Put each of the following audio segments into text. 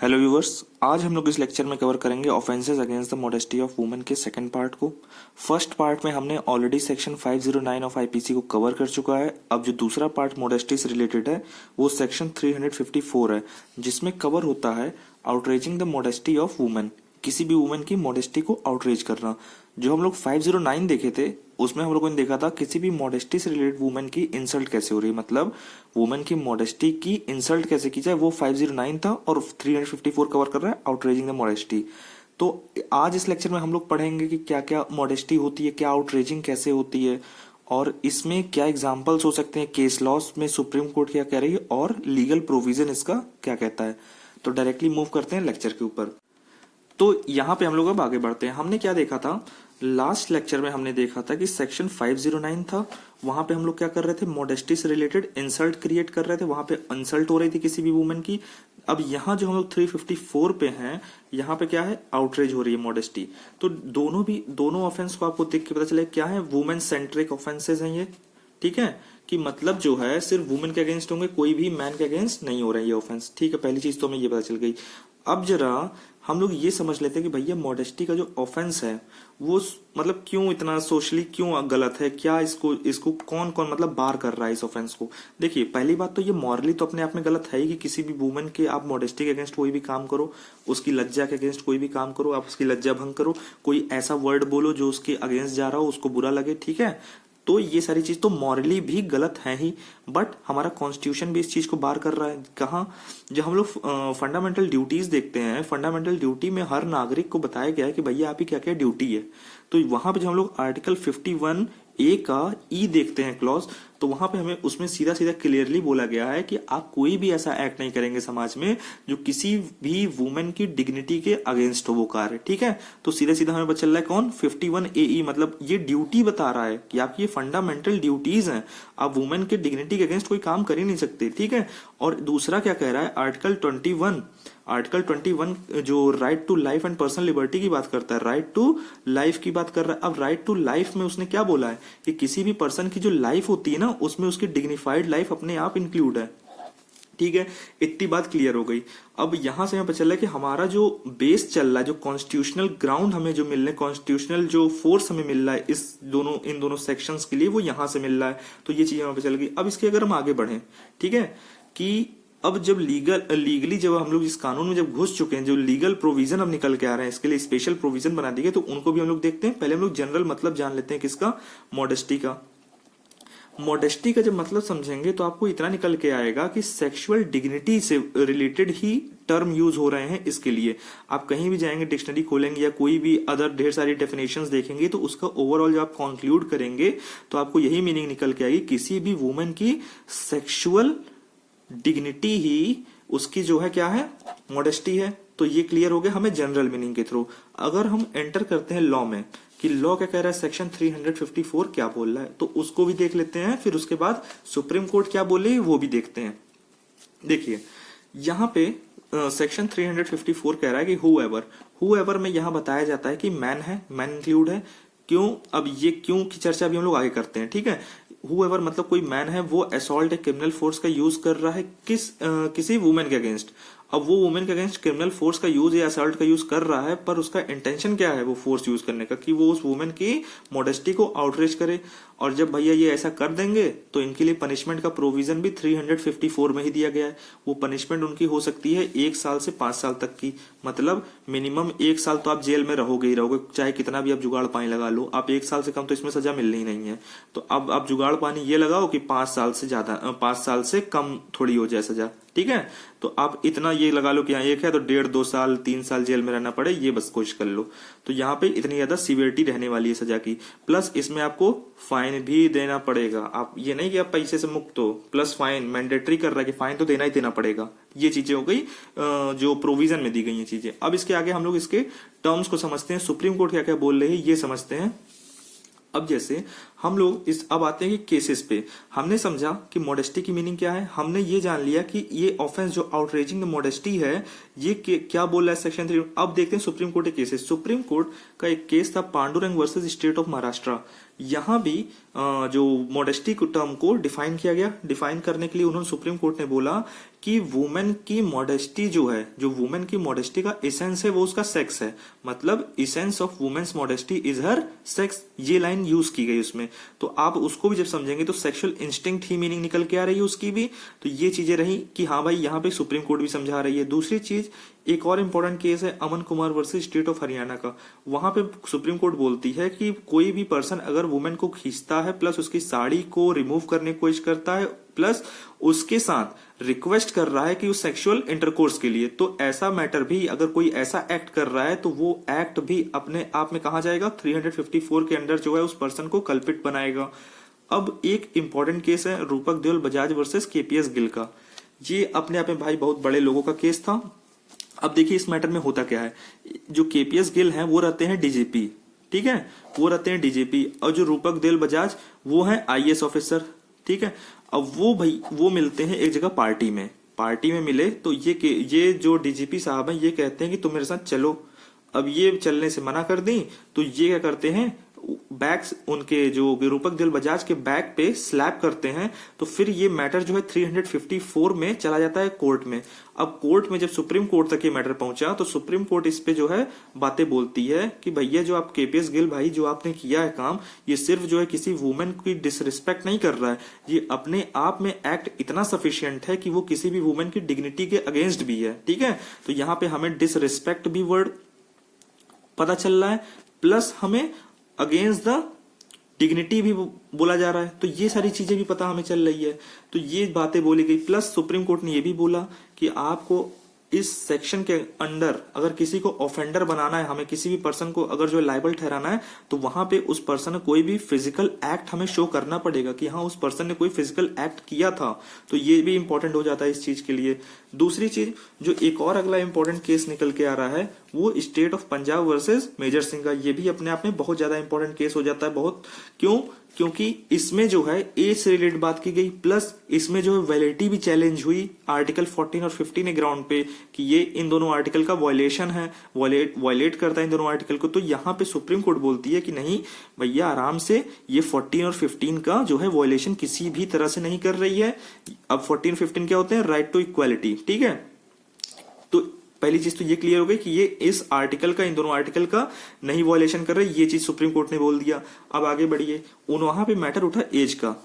Hello viewers, आज हम लोग इस लेक्चर में कवर करेंगे offences against the modesty of women के सेकंड पार्ट को। फर्स्ट पार्ट में हमने ऑलरेडी सेक्शन 509 ऑफ आईपीसी को कवर कर चुका है। अब जो दूसरा पार्ट मॉडेस्टी से रिलेटेड है वो सेक्शन 354 है, जिसमें कवर होता है outraging the modesty of women, किसी भी वुमेन की मॉडेस्टी को आउटरेज करना। जो हम लोग 509 देखे थे उसमें हम लोगों ने देखा था किसी भी मॉडेस्टी से रिलेटेड वुमेन की इंसल्ट कैसे हो रही है, मतलब वुमेन की मॉडेस्टी की इंसल्ट कैसे की जाए, वो 509 था। और 354 कवर कर रहा है आउटरेजिंग द मॉडेस्टी। तो आज इस लेक्चर में हम लोग पढ़ेंगे कि क्या क्या मॉडेस्टी होती है, क्या आउटरेजिंग कैसे होती है, और इसमें क्या एग्जाम्पल्स हो सकते हैं, केस लॉस में सुप्रीम कोर्ट क्या कह रही है और लीगल प्रोविजन इसका क्या कहता है। तो डायरेक्टली मूव करते हैं लेक्चर के ऊपर। तो यहाँ पे हम लोग अब आगे बढ़ते हैं। हमने क्या देखा था लास्ट लेक्चर में, हमने देखा था कि सेक्शन 509 था, वहां पे हम लोग क्या कर रहे थे, मॉडेस्टी से रिलेटेड इंसल्ट क्रिएट कर रहे थे, वहां पे इंसल्ट हो रही थी किसी भी वुमेन की। अब यहाँ जो हम लोग 354 पे हैं, यहाँ पे क्या है, आउटरेज हो रही है मॉडेस्टी। तो दोनों ऑफेंस को आपको देख के पता चले क्या है, वुमेन सेंट्रिक ऑफेंसेस हैं ये, ठीक है। कि मतलब जो है सिर्फ वुमेन के अगेंस्ट होंगे, कोई भी मैन के अगेंस्ट नहीं हो रहा है ये ऑफेंस, ठीक है। पहली चीज तो हमें ये पता चल गई। अब जरा हम लोग ये समझ लेते हैं कि भैया मॉडेस्टी का जो ऑफेंस है वो मतलब क्यों इतना सोशली क्यों गलत है, क्या इसको कौन कौन मतलब बार कर रहा है इस ऑफेंस को। देखिए, पहली बात तो ये मॉरली तो अपने आप में गलत है ही कि किसी भी वुमेन के आप मॉडेस्टी के अगेंस्ट कोई भी काम करो, उसकी लज्जा के अगेंस्ट कोई भी काम करो, आप उसकी लज्जा भंग करो, कोई ऐसा वर्ड बोलो जो उसके अगेंस्ट जा रहा हो, उसको बुरा लगे, ठीक है। तो ये सारी चीज तो मॉरली भी गलत है ही, बट हमारा कॉन्स्टिट्यूशन भी इस चीज को बार कर रहा है। कहाँ, जब हम लोग फंडामेंटल ड्यूटीज देखते हैं, फंडामेंटल ड्यूटी में हर नागरिक को बताया गया है कि भैया आपकी क्या क्या ड्यूटी है। तो वहां पे जब हम लोग आर्टिकल 51A का ई देखते हैं क्लॉज, तो वहां पे हमें उसमें सीधा सीधा क्लियरली बोला गया है कि आप कोई भी ऐसा एक्ट नहीं करेंगे समाज में जो किसी भी वुमेन की डिग्निटी के अगेंस्ट हो वो कार्य, ठीक है। तो सीधा सीधा हमें पता चल रहा है कौन, 51AE, मतलब ये ड्यूटी बता रहा है कि आपकी ये फंडामेंटल ड्यूटीज हैं, आप वुमेन के डिग्निटी के अगेंस्ट कोई काम कर ही नहीं सकते, ठीक है। और दूसरा क्या कह रहा है, आर्टिकल 21 जो right to life and personal liberty की बात करता है, राइट टू लाइफ की बात कर रहा है। अब राइट टू लाइफ में उसने क्या बोला है कि किसी भी पर्सन की जो लाइफ होती है ना, उसमें उसकी डिग्निफाइड लाइफ अपने आप इंक्लूड है, ठीक है। इतनी बात क्लियर हो गई। अब यहां से हमें पता चल रहा है कि हमारा जो बेस चल रहा है, जो कॉन्स्टिट्यूशनल ग्राउंड हमें जो मिल रहा है, कॉन्स्टिट्यूशनल जो फोर्स हमें मिल रहा है इन दोनों सेक्शंस के लिए, वो यहां से मिल रहा है। तो ये चीज हमें पता चल गई। अब इसके अगर हम आगे बढ़े, ठीक है, कि अब जब लीगली जब हम लोग इस कानून में जब घुस चुके हैं, जो लीगल प्रोविजन अब निकल के आ रहे हैं, इसके लिए स्पेशल प्रोविजन बना दिए, तो उनको भी हम लोग देखते हैं। पहले हम लोग जनरल मतलब जान लेते हैं किसका, मॉडेस्टी का। मॉडेस्टी का जब मतलब समझेंगे तो आपको इतना निकल के आएगा कि सेक्सुअल डिग्निटी से रिलेटेड ही टर्म यूज हो रहे हैं इसके लिए। आप कहीं भी जाएंगे, डिक्शनरी खोलेंगे या कोई भी अदर ढेर सारी डेफिनेशंस देखेंगे, तो उसका ओवरऑल जब आप कंक्लूड करेंगे तो आपको यही मीनिंग निकल के आएगी, किसी भी वुमेन की सेक्सुअल डिग्निटी ही उसकी जो है क्या है, मॉडेस्टी है। तो ये क्लियर हो गया हमें जनरल मीनिंग के थ्रू। अगर हम एंटर करते हैं लॉ में कि लॉ क्या कह रहा है, सेक्शन 354 क्या बोल रहा है, तो उसको भी देख लेते हैं। फिर उसके बाद सुप्रीम कोर्ट क्या बोले वो भी देखते हैं। देखिए यहाँ पे सेक्शन 354 कह रहा है कि हुएवर में यहाँ बताया जाता है कि मैन है, मैन इंक्लूड है। क्यों, अब ये क्यों की चर्चा भी हम लोग आगे करते हैं, ठीक है। हुएवर मतलब कोई मैन है, वो असॉल्ट क्रिमिनल फोर्स का यूज कर रहा है किसी वुमेन के अगेंस्ट। अब वो वुमेन के अगेंस्ट क्रिमिनल फोर्स का यूज या असॉल्ट का यूज कर रहा है, पर उसका इंटेंशन क्या है वो फोर्स यूज करने का, कि वो उस वुमेन की मॉडेस्टी को आउटरीच करे। और जब भैया ये ऐसा कर देंगे तो इनके लिए पनिशमेंट का प्रोविजन भी 354 में ही दिया गया है। वो पनिशमेंट उनकी हो सकती है 1 साल से 5 साल तक की, मतलब मिनिमम 1 साल तो आप जेल में रहोगे ही रहोगे, चाहे कितना भी आप जुगाड़ पानी लगा लो। आप 1 साल से कम तो इसमें सजा मिलनी ही नहीं है। तो अब आप जुगाड़ पानी ये लगाओ कि 5 साल से ज्यादा, 5 साल से कम थोड़ी हो जाए सजा, ठीक है। तो आप इतना ये लगा लो कि यहाँ 1 है तो 1.5-2 साल 3 साल जेल में रहना पड़े, ये बस कोशिश कर लो। तो यहाँ पे इतनी ज्यादा सिवियरिटी रहने वाली है सजा की। प्लस इसमें आपको फाइन भी देना पड़ेगा। आप ये नहीं कि आप पैसे से मुक्त हो, प्लस फाइन मैंडेटरी कर रहा है कि फाइन तो देना ही देना पड़ेगा। ये चीजें हो गई जो प्रोविजन में दी गई ये चीजें। अब इसके आगे हम लोग इसके टर्म्स को समझते हैं, सुप्रीम कोर्ट क्या क्या बोल रही है ये समझते हैं। अब जैसे हम लोग अब आते हैं कि केसेस पे। हमने समझा कि मॉडेस्टी की मीनिंग क्या है, हमने ये जान लिया कि ये ऑफेंस जो आउटरेजिंग द मॉडेस्टी है ये क्या बोल रहा है सेक्शन 3। अब देखते हैं सुप्रीम कोर्ट के केसेस। सुप्रीम कोर्ट का एक केस था Pandurang versus state of Maharashtra. यहाँ भी जो मॉडेस्टी टर्म को डिफाइन किया गया। डिफाइन करने के लिए उन्होंने सुप्रीम कोर्ट ने बोला कि वुमेन की मॉडेस्टी जो है, जो वुमेन की मॉडेस्टी का एसेंस है वो उसका सेक्स है, मतलब essence of women's modesty is her sex, ये लाइन यूज की गई उसमें। तो आप उसको भी जब समझेंगे तो सेक्सुअल इंस्टिंक्ट ही मीनिंग निकल के आ रही है उसकी भी। तो ये चीजें रही कि हाँ भाई यहाँ पे सुप्रीम कोर्ट भी समझा रही है। दूसरी चीज, एक और इंपॉर्टेंट केस है Aman Kumar versus state of Haryana का। वहां पे सुप्रीम कोर्ट बोलती है कि कोई भी पर्सन अगर वुमेन को खींचता है प्लस उसकी साड़ी को रिमूव करने की कोशिश करता है प्लस उसके साथ रिक्वेस्ट कर रहा है कि उस सेक्सुअल इंटरकोर्स के लिए, तो ऐसा मैटर भी अगर कोई ऐसा एक्ट कर रहा है तो वो एक्ट भी अपने आप में कहा जाएगा 354 के अंडर जो है उस पर्सन को कल्पिट बनाएगा। अब एक इंपॉर्टेंट केस है रूपक देओल बजाज वर्सेस केपीएस गिल का। ये अपने आप में भाई बहुत बड़े लोगों का केस था। अब देखिए इस मैटर में होता क्या है, जो केपीएस गिल हैं वो रहते हैं डीजीपी, ठीक है, वो रहते हैं डीजीपी, और जो रूपक देओल बजाज वो है आईएएस ऑफिसर, ठीक है। अब वो भाई वो मिलते हैं एक जगह पार्टी में मिले तो ये जो डीजीपी साहब हैं ये कहते हैं कि तुम मेरे साथ चलो। अब ये चलने से मना कर दी तो ये क्या करते हैं, बैग्स उनके जो रूपक देओल बजाज के बैग पे स्लैप करते हैं। तो फिर ये मैटर जो है 354 में चला जाता है कोर्ट में। अब कोर्ट में जब सुप्रीम कोर्ट तक ये मैटर पहुंचा तो सुप्रीम कोर्ट इस पे जो है बातें बोलती है कि भैया जो आप केपीएस गिल भाई जो आपने किया है काम, ये सिर्फ जो है किसी वुमेन की डिसरिस्पेक्ट नहीं कर रहा है, ये अपने आप में एक्ट इतना सफिशियंट है कि वो किसी भी वुमेन की डिग्निटी के अगेंस्ट भी है, ठीक है। तो यहाँ पे हमें डिसरिस्पेक्ट भी वर्ड पता चल रहा है प्लस हमें अगेंस्ट द डिग्निटी भी बोला जा रहा है। तो ये सारी चीजें भी पता हमें चल रही है। तो ये बातें बोली गई प्लस सुप्रीम कोर्ट ने ये भी बोला कि आपको इस सेक्शन के अंडर अगर किसी को ऑफेंडर बनाना है, हमें किसी भी पर्सन को अगर जो लाइबल ठहराना है तो वहां पे उस पर्सन ने कोई भी फिजिकल एक्ट हमें शो करना पड़ेगा कि हाँ उस पर्सन ने कोई फिजिकल एक्ट किया था। तो ये भी इंपॉर्टेंट हो जाता है इस चीज के लिए। दूसरी चीज जो एक और अगला इंपॉर्टेंट केस निकल के आ रहा है वो state of Punjab versus Major Singh का। ये भी अपने आप में बहुत ज्यादा इंपॉर्टेंट केस हो जाता है। बहुत क्यों? क्योंकि इसमें जो है एज से रिलेटेड बात की गई प्लस इसमें जो है वैलिडिटी भी चैलेंज हुई आर्टिकल 14 और 15 के ग्राउंड पे कि ये इन दोनों आर्टिकल का वायलेशन है, वायलेट करता है इन दोनों आर्टिकल को। तो यहाँ पे सुप्रीम कोर्ट बोलती है कि नहीं भैया आराम से, ये 14 और 15 का जो है वायलेशन किसी भी तरह से नहीं कर रही है। अब 14 15 क्या होते हैं? राइट टू इक्वालिटी, ठीक है। तो पहली चीज तो ये क्लियर हो गई कि ये इस आर्टिकल का, इन दोनों आर्टिकल का नहीं वायलेशन कर रही, ये चीज सुप्रीम कोर्ट ने बोल दिया। अब आगे बढ़िए, वहां पे मैटर उठा एज का।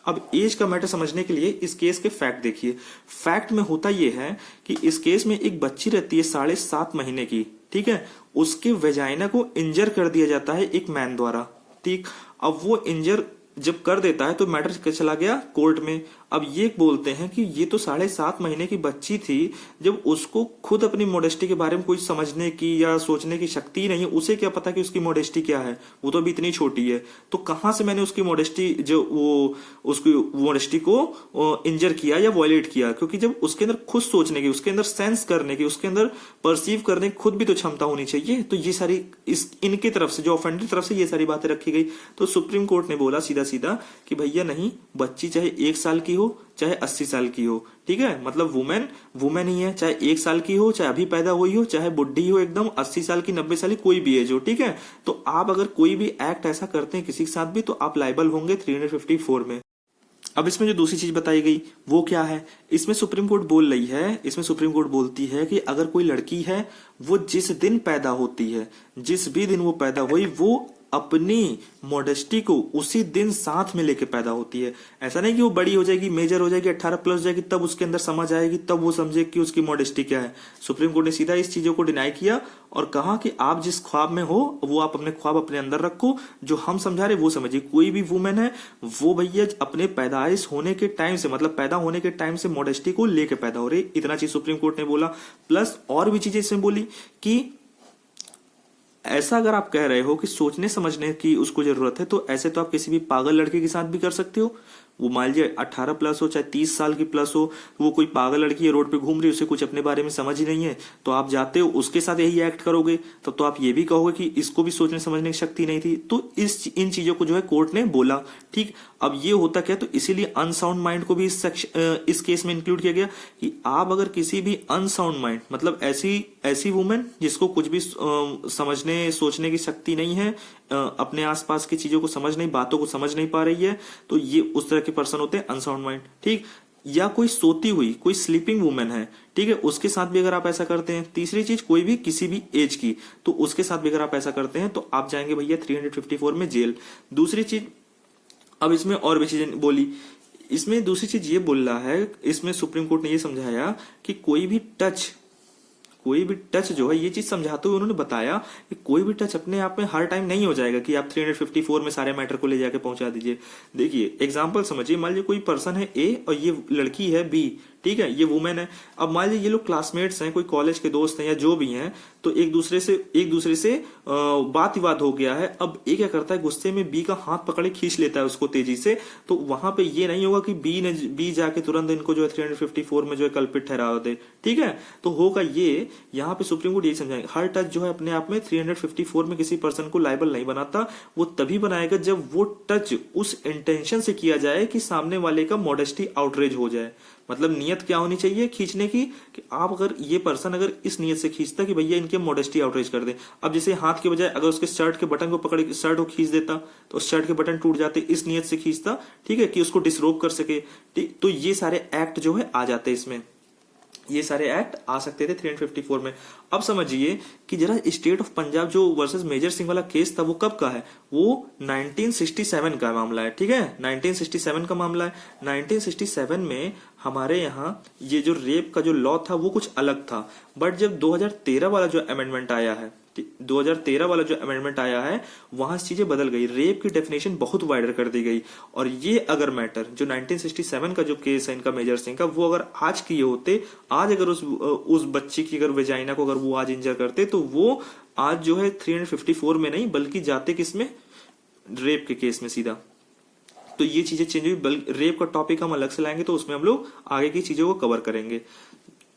अब एज का मैटर समझने के लिए इस केस के फैक्ट देखिए। फैक्ट में होता यह है कि इस केस में एक बच्ची रहती है 7.5 महीने की, ठीक है। उसके वेजाइना को इंजर कर दिया जाता है एक मैन द्वारा, ठीक। अब वो इंजर जब कर देता है तो मैटर चला गया कोर्ट में। अब ये बोलते हैं कि ये तो 7.5 महीने की बच्ची थी, जब उसको खुद अपनी मॉडेस्टी के बारे में कोई समझने की या सोचने की शक्ति नहीं है, उसे क्या पता कि उसकी मॉडेस्टी क्या है, वो तो अभी इतनी छोटी है। तो कहां से मैंने उसकी मॉडेस्टी जो वो उसकी मॉडेस्टी को इंजर किया या वॉयलेट किया? क्योंकि जब उसके अंदर खुद सोचने की, उसके अंदर सेंस करने की, उसके अंदर परसीव करने की खुद भी तो क्षमता होनी चाहिए। तो ये सारी इनकी तरफ से, जो ऑफेंडर तरफ से ये सारी बातें रखी गई। तो सुप्रीम कोर्ट ने बोला सीधा सीधा कि भैया नहीं, बच्ची चाहे 1 साल की हो चाहे 80 साल की हो, ठीक है। मतलब वुमेन ही है, चाहे 1 साल की हो, चाहे अभी पैदा हुई हो, चाहे बुढ़ी हो एकदम 80 साल की, 90 साल की, कोई भी एज हो, ठीक है। तो आप अगर कोई भी एक्ट ऐसा करते हैं किसी के साथ भी तो आप लाइबल होंगे 354 में। अब इसमें जो दूसरी चीज बताई गई वो क्या है? इसमें सुप्रीम कोर्ट बोल रही है, इसमें सुप्रीम कोर्ट बोलती है कि अगर कोई लड़की है वो जिस दिन पैदा होती है, जिस भी दिन वो पैदा हुई, वो अपनी मॉडेस्टी को उसी दिन साथ में लेके पैदा होती है। ऐसा नहीं कि वो बड़ी हो जाएगी, मेजर हो जाएगी, 18 प्लस हो जाएगी, तब उसके अंदर समझ आएगी, तब वो समझे कि उसकी मॉडेस्टी क्या है। सुप्रीम कोर्ट ने सीधा इस चीजों को डिनाई किया और कहा कि आप जिस ख्वाब में हो वो आप अपने ख्वाब अपने अंदर रखो, जो हम समझा रहे वो समझिए। कोई भी वुमेन है वो भैया अपने पैदाइश होने के टाइम से, मतलब पैदा होने के टाइम से मॉडेस्टी को लेके पैदा हो रही, इतना चीज सुप्रीम कोर्ट ने बोला। प्लस और भी चीजें इसमें बोली कि ऐसा अगर आप कह रहे हो कि सोचने समझने की उसको जरूरत है, तो ऐसे तो आप किसी भी पागल लड़के के साथ भी कर सकते हो। वो मान लीजिए 18 प्लस हो चाहे 30 साल की प्लस हो, वो कोई पागल लड़की है रोड पे घूम रही है, उसे कुछ अपने बारे में समझ ही नहीं है, तो आप जाते हो उसके साथ यही एक्ट करोगे, तब तो आप ये भी कहोगे कि इसको भी सोचने समझने की शक्ति नहीं थी। तो इन चीजों को जो है कोर्ट ने बोला, ठीक। अब ये होता क्या, तो इसीलिए अनसाउंड माइंड को भी इस केस में इंक्लूड किया गया कि आप अगर किसी भी अनसाउंड माइंड, मतलब ऐसी वुमेन जिसको कुछ भी समझने सोचने की शक्ति नहीं है, अपने आसपास की चीजों को समझ नहीं, बातों को समझ नहीं पा रही है, तो ये उस तरह के पर्सन होते हैं अनसाउंड माइंड। ठीक, या कोई सोती हुई, कोई स्लीपिंग वुमेन है, ठीक है, उसके साथ भी अगर आप ऐसा करते हैं। तीसरी चीज, कोई भी किसी भी एज की, तो उसके साथ भी अगर आप ऐसा करते हैं तो आप जाएंगे भैया 354 में जेल। दूसरी चीज, अब इसमें और भी चीजें बोली, इसमें दूसरी चीज ये बोल रहा है, इसमें सुप्रीम कोर्ट ने ये समझाया कि कोई भी टच जो है, ये चीज समझाते हुए उन्होंने बताया कि कोई भी टच अपने आप में हर टाइम नहीं हो जाएगा कि आप 354 में सारे मैटर को ले जाके पहुंचा दीजिए। देखिए एग्जांपल समझिए, मान लीजिए कोई पर्सन है ए और ये लड़की है बी, ठीक है, ये वुमेन है। अब मान लीजिए ये लोग क्लासमेट्स हैं, कोई कॉलेज के दोस्त हैं या जो भी हैं, तो एक दूसरे से बात विवाद हो गया है। अब ए क्या करता है, गुस्से में बी का हाथ पकड़े खींच लेता है उसको तेजी से। तो वहां पे ये नहीं होगा कि बी जाके तुरंत इनको जो है 354 में जो है कल्पित ठहरा दे, ठीक है। तो होगा ये, यहाँ पे सुप्रीम कोर्ट यही समझाएगा, हर टच जो है अपने आप में 354 में किसी पर्सन को लायबल नहीं बनाता। वो तभी बनाएगा जब वो टच उस इंटेंशन से किया जाए कि सामने वाले का मॉडेस्टी आउटरेज हो जाए। मतलब नियत क्या होनी चाहिए खींचने की, कि आप अगर ये पर्सन अगर इस नियत से खींचता कि भैया इनके मॉडेस्टी आउटरेज कर दे। अब जैसे हाथ के बजाय अगर उसके शर्ट के बटन को पकड़ के शर्ट को खींच देता तो शर्ट के बटन टूट जाते, इस नियत से खींचता, ठीक है, कि उसको डिसरोब कर सके। तो ये सारे एक्ट जो है आ जाते इसमें, ये सारे एक्ट आ सकते थे 354 में। अब समझिए कि जरा स्टेट ऑफ पंजाब जो वर्सेस मेजर सिंह वाला केस था वो कब का है, वो 1967 का मामला है, ठीक है, 1967 का मामला है। 1967 में हमारे यहाँ ये जो रेप का जो लॉ था वो कुछ अलग था, बट जब 2013 वाला जो अमेंडमेंट आया है, 2013 वाला जो अमेंडमेंट आया है, वहां चीजें बदल गई, रेप की डेफिनेशन बहुत वाइडर कर दी गई। और ये अगर मैटर जो 1967 का जो केस है इनका मेजर सिंह का, वो अगर आज किए होते, आज अगर उस बच्ची की अगर वेजाइना को अगर वो आज इंजर करते, तो वो आज जो है 354 में नहीं बल्कि जाते किसमें, रेप के केस में सीधा। तो ये चीजें चेंज हुई। रेप का टॉपिक हम अलग से लाएंगे तो उसमें हम लोग आगे की चीजों को कवर करेंगे।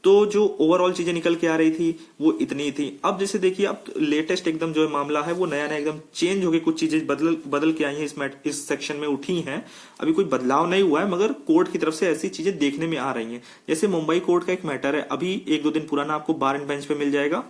तो जो ओवरऑल चीजें निकल के आ रही थी वो इतनी ही थी। अब जैसे देखिए, अब लेटेस्ट एकदम जो मामला है वो नया नया एकदम चेंज हो गई, कुछ चीजें बदल के आई हैं इस सेक्शन में उठी हैं। अभी कोई बदलाव नहीं हुआ है मगर कोर्ट की तरफ से ऐसी चीजें देखने में आ रही हैं। जैसे मुंबई कोर्ट का एक मैटर है, अभी 1-2 दिन पुराना, आपको बार एंड बेंच पे मिल जाएगा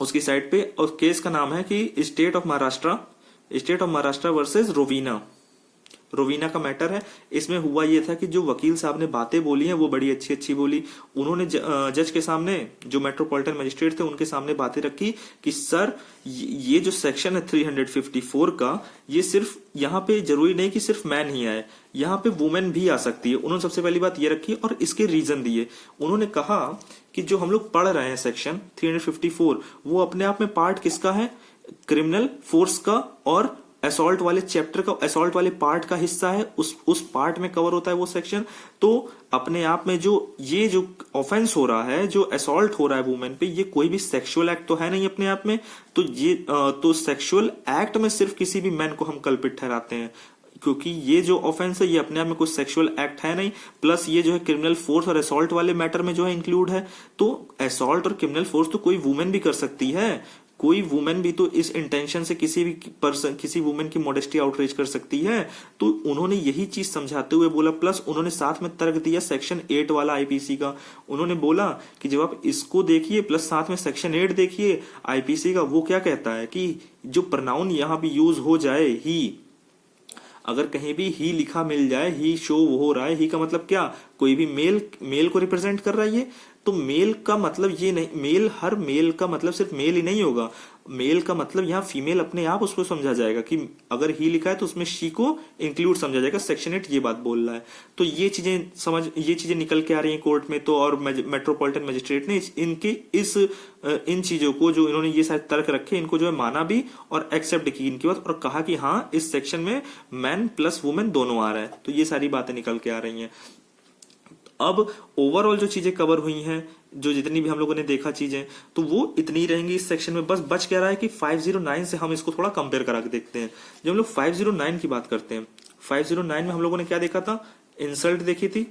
उसकी साइट पे, और केस का नाम है कि स्टेट ऑफ महाराष्ट्र वर्सेस रोवीना का मैटर है। इसमें हुआ ये था कि जो वकील साहब ने बातें बोली हैं वो बड़ी अच्छी अच्छी बोली। उन्होंने जज के सामने, जो मेट्रोपॉलिटन मजिस्ट्रेट थे उनके सामने बातें रखी कि सर ये जो सेक्शन है 354 का, ये सिर्फ यहाँ पे जरूरी नहीं कि सिर्फ मैन ही आए, यहाँ पे वुमेन भी आ सकती है। उन्होंने सबसे पहली बात ये रखी और इसके रीजन दिए। उन्होंने कहा कि जो हम लोग पढ़ रहे हैं सेक्शन 354, वो अपने आप में पार्ट किसका है, क्रिमिनल फोर्स का और असॉल्ट वाले चैप्टर का, असॉल्ट वाले पार्ट का हिस्सा है, उस पार्ट में कवर होता है वो सेक्शन। तो अपने आप में जो ये जो ऑफेंस हो रहा है, जो असॉल्ट हो रहा है वुमेन पे, ये कोई भी सेक्सुअल एक्ट तो है नहीं अपने आप में। तो ये तो सेक्सुअल एक्ट में सिर्फ किसी भी मैन को हम कल्पित ठहराते हैं, क्योंकि ये जो ऑफेंस है ये अपने आप में कोई सेक्सुअल एक्ट है नहीं। प्लस ये जो है क्रिमिनल फोर्स और असॉल्ट वाले मैटर में जो है इंक्लूड है। तो असॉल्ट और क्रिमिनल फोर्स तो कोई वुमेन भी कर सकती है, कोई वुमेन भी तो इस इंटेंशन से किसी भी पर्सन, किसी वुमेन की मॉडेस्टी आउटरीच कर सकती है। तो उन्होंने यही चीज समझाते हुए बोला। प्लस उन्होंने साथ में तर्क दिया सेक्शन 8 वाला आईपीसी का। उन्होंने बोला कि जब आप इसको देखिए प्लस साथ में सेक्शन 8 देखिए आईपीसी का, वो क्या कहता है कि जो प्रोनाउन यहाँ पे यूज हो जाए, ही, अगर कहीं भी ही लिखा मिल जाए, ही शो हो रहा है, ही का मतलब क्या, कोई भी मेल को रिप्रेजेंट कर रहा है ये। तो मेल का मतलब ये नहीं, हर मेल का मतलब सिर्फ मेल ही नहीं होगा। मेल का मतलब यहाँ फीमेल अपने आप उसको समझा जाएगा कि अगर ही लिखा है तो उसमें शी को इंक्लूड समझा जाएगा। सेक्शन 8 ये बात बोल रहा है। तो ये चीजें निकल के आ रही हैं कोर्ट में। तो और मेट्रोपॉलिटन मजिस्ट्रेट ने इन चीजों को, जो इन्होंने ये सारे तर्क रखे, इनको जो है माना भी और एक्सेप्ट की इनकी बात, और कहा कि हाँ इस सेक्शन में मैन प्लस वुमेन दोनों आ रहा है। तो ये सारी बातें निकल के आ रही हैं। अब ओवरऑल जो चीजें कवर हुई हैं, जो जितनी भी हम लोगों ने देखा चीजें, तो वो इतनी रहेंगी इस सेक्शन में। बस बच क्या रहा है कि 509 से हम इसको थोड़ा कंपेयर करा के देखते हैं। जब हम लोग 509 की बात करते हैं, 509 में हम लोगों ने क्या देखा था, इंसल्ट देखी थी,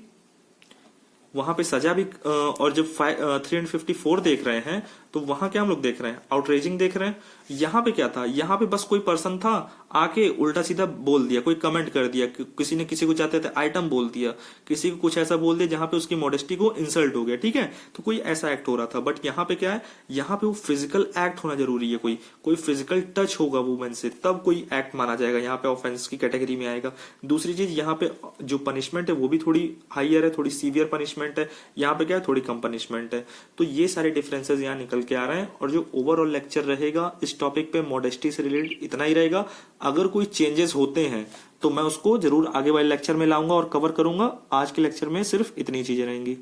वहां पे सजा भी। और जब 354 देख रहे हैं तो वहां क्या हम लोग देख रहे हैं, आउटरेजिंग देख रहे हैं। यहाँ पे क्या था, यहाँ पे बस कोई पर्सन था, आके उल्टा सीधा बोल दिया, कोई कमेंट कर दिया, किसी ने किसी को चाहते थे आइटम बोल दिया, किसी को कुछ ऐसा बोल दिया जहां पे उसकी मॉडेस्टी को इंसल्ट हो गया, ठीक है, तो कोई ऐसा एक्ट हो रहा था। बट यहाँ पे क्या है, यहाँ पे वो फिजिकल एक्ट होना जरूरी है, कोई फिजिकल टच होगा वुमेन से, तब कोई एक्ट माना जाएगा, यहाँ पे ऑफेंस की कैटेगरी में आएगा। दूसरी चीज, यहाँ पे जो पनिशमेंट है वो भी थोड़ी हाइयर है, थोड़ी सीवियर पनिशमेंट है, यहाँ पे क्या है, थोड़ी कम पनिशमेंट है। तो ये सारे डिफरेंसेस यहाँ निकल के आ रहे हैं। और जो ओवरऑल लेक्चर रहेगा इस टॉपिक पे मॉडेस्टी से रिलेटेड इतना ही रहेगा। अगर कोई चेंजेस होते हैं तो मैं उसको जरूर आगे वाले लेक्चर में लाऊंगा और कवर करूंगा। आज के लेक्चर में सिर्फ इतनी चीजें रहेंगी।